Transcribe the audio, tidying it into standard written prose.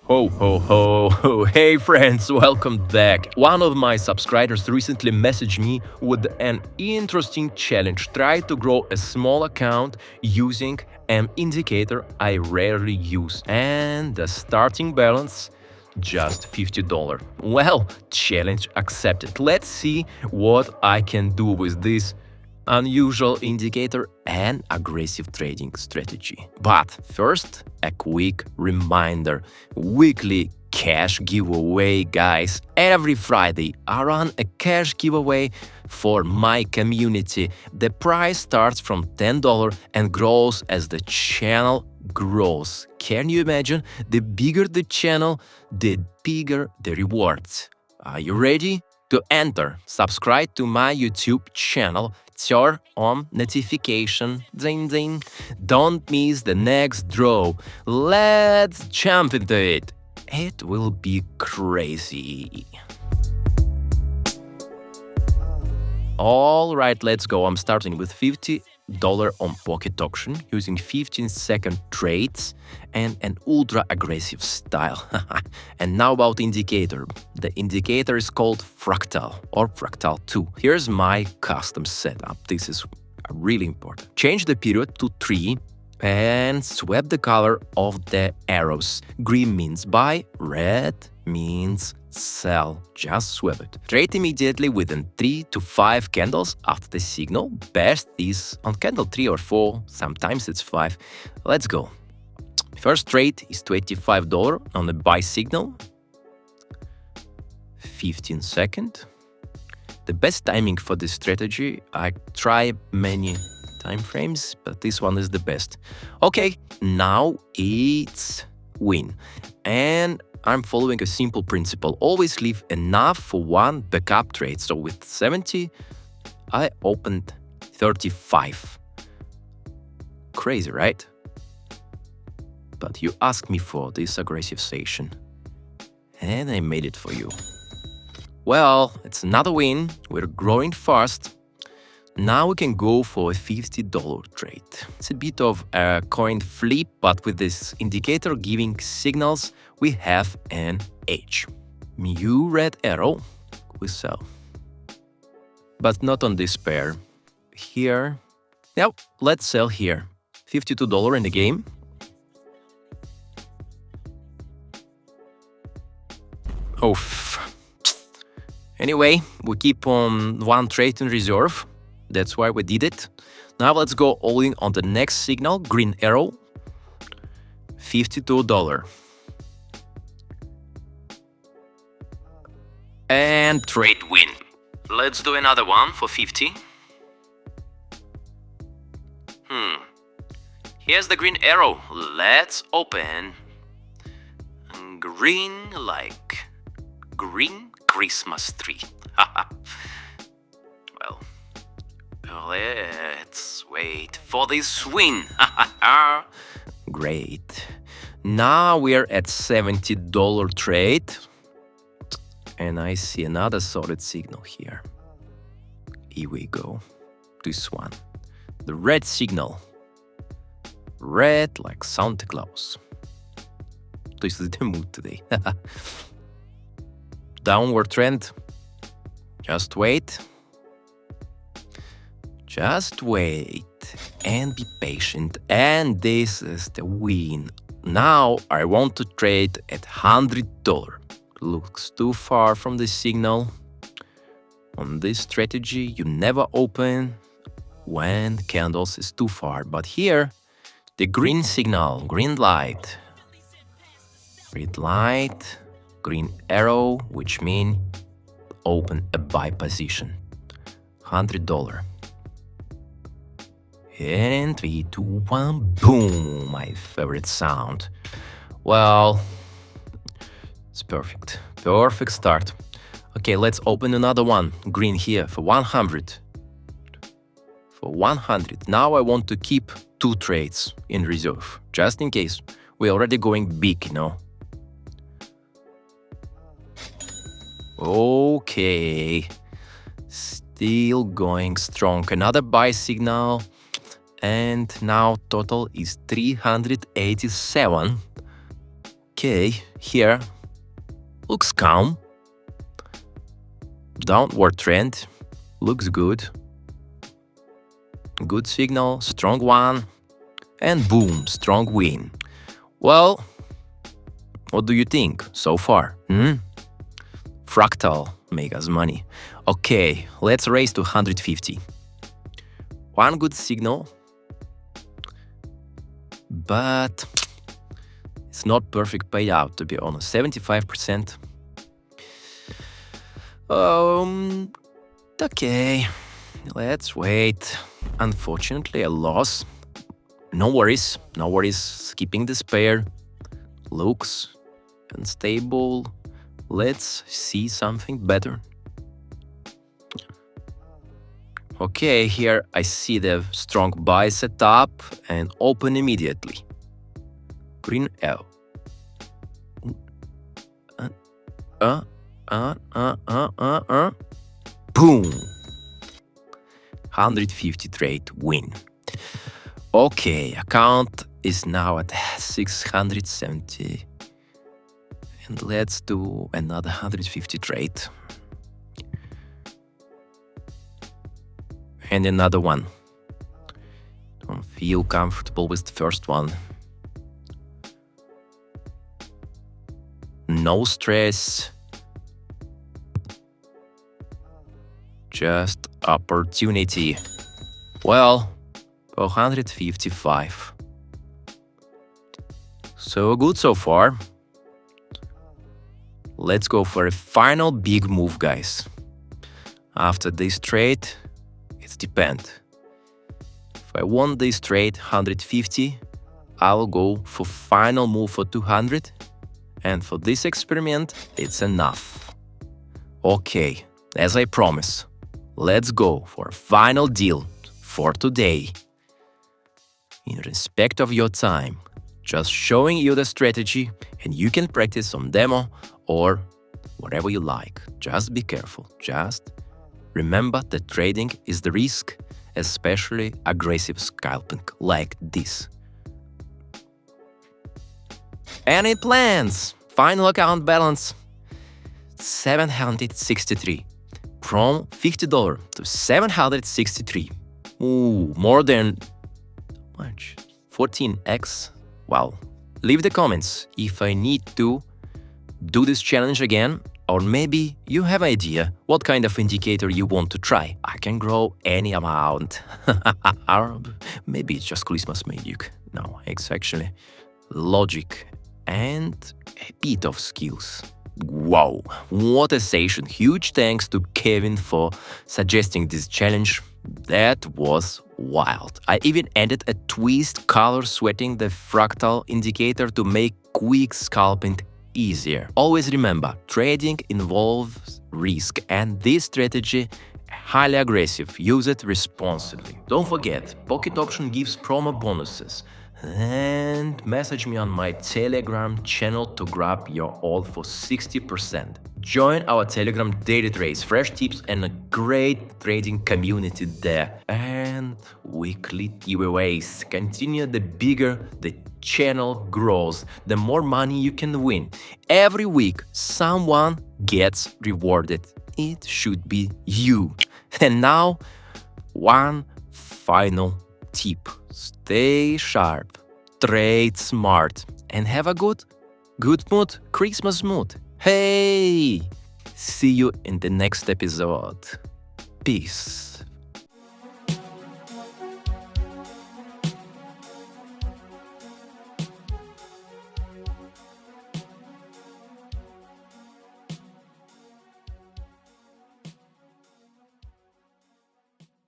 Ho ho ho ho! Hey friends, welcome back. One of my subscribers recently messaged me with an interesting challenge. Try to grow a small account using an indicator I rarely use, and the starting balance just $50. Well, challenge accepted. Let's see what I can do with this unusual indicator and aggressive trading strategy. But first, a quick reminder. Weekly cash giveaway, guys. Every Friday I run a cash giveaway for my community. The price starts from $10 and grows as the channel grows. Can you imagine? The bigger the channel, the bigger the rewards. Are you ready? To enter, subscribe to my YouTube channel, turn on notification, ding ding. Don't miss the next draw. Let's jump into it. It will be crazy. Alright, let's go. I'm starting with $50 on pocket auction using 15-second trades and an ultra aggressive style. And now about indicator. The indicator is called fractal or fractal 2. Here's my custom setup. This is really important. Change the period to 3 and swap the color of the arrows. Green means buy, red means sell. Just swap it. Trade immediately within 3 to 5 candles after the signal. Best is on candle 3 or 4, sometimes it's 5. Let's go. First trade is $25 on the buy signal. 15 seconds. The best timing for this strategy, I try many time frames, but this one is the best. Okay, now it's win. And I'm following a simple principle. Always leave enough for one backup trade. So with 70, I opened 35. Crazy, right? But you asked me for this aggressive session, and I made it for you. Well, it's another win. We're growing fast. Now we can go for a $50 trade. It's a bit of a coin flip, but with this indicator giving signals, we have an edge. New red arrow, we sell. But not on this pair. Here, yep, let's sell here. $52 in the game. Oof. Anyway, we keep on one trade in reserve. That's why we did it. Now let's go all in on the next signal, green arrow, $52. And trade win. Let's do another one for 50. Here's the green arrow. Let's open. Green like green Christmas tree. Well, let's wait for this win. Great. Now we're at $70 trade. And I see another solid signal here. Here we go. This one. The red signal. Red like Santa Claus. This is the mood today. Downward trend. Just wait. Just wait and be patient. And this is the win. Now I want to trade at $100. Looks too far from the signal. On this strategy, you never open when candles is too far. But here, the green signal, green light. Red light, green arrow, which means open a buy position. $100. And 3, 2, 1, boom! My favorite sound. Well, it's perfect. Perfect start. Okay, let's open another one. Green here for 100. For 100. Now I want to keep 2 trades in reserve, just in case. We're already going big, you know. Okay. Still going strong. Another buy signal. And now total is 387. Okay, here looks calm. Downward trend looks good. Good signal, strong one, and boom, strong win. Well, what do you think so far? Fractal make us money. Okay, let's raise to 150. One good signal, but it's not perfect payout, to be honest. 75%. Okay, let's wait. Unfortunately, a loss. No worries, skipping this pair. Looks unstable. Let's see something better. Okay, here I see the strong buy setup and open immediately. Green L. Boom! 150 trade win. Okay, account is now at 670. And let's do another 150 trade. And another one. Don't feel comfortable with the first one. No stress. Just opportunity. Well, 455. So good so far. Let's go for a final big move, guys. After this trade, it depends. If I want this trade 150, I'll go for final move for 200. And for this experiment, it's enough. Okay, as I promised, let's go for a final deal for today. In respect of your time, just showing you the strategy and you can practice on demo or whatever you like. Just be careful. Just remember that trading is the risk, especially aggressive scalping like this. Any plans? Final account balance 763. From $50 to 763. Ooh, more than much. 14x. Wow. Leave the comments if I need to do this challenge again, or maybe you have an idea what kind of indicator you want to try. I can grow any amount. Or maybe it's just Christmas magic. No, it's actually logic and a bit of skills. Wow, what a session. Huge thanks to Kevin for suggesting this challenge. That was wild. I even added a twist color sweating the fractal indicator to make quick scalping easier. Always remember, trading involves risk and this strategy highly aggressive. Use it responsibly. Don't forget, Pocket Option gives promo bonuses. And message me on my Telegram channel to grab your all for 60%. Join our Telegram daily trades, fresh tips and a great trading community there. And weekly giveaways. Continue, the bigger the channel grows, the more money you can win. Every week someone gets rewarded. It should be you. And now, one final tip. Stay sharp, trade smart, and have a good mood, Christmas mood. Hey! See you in the next episode. Peace.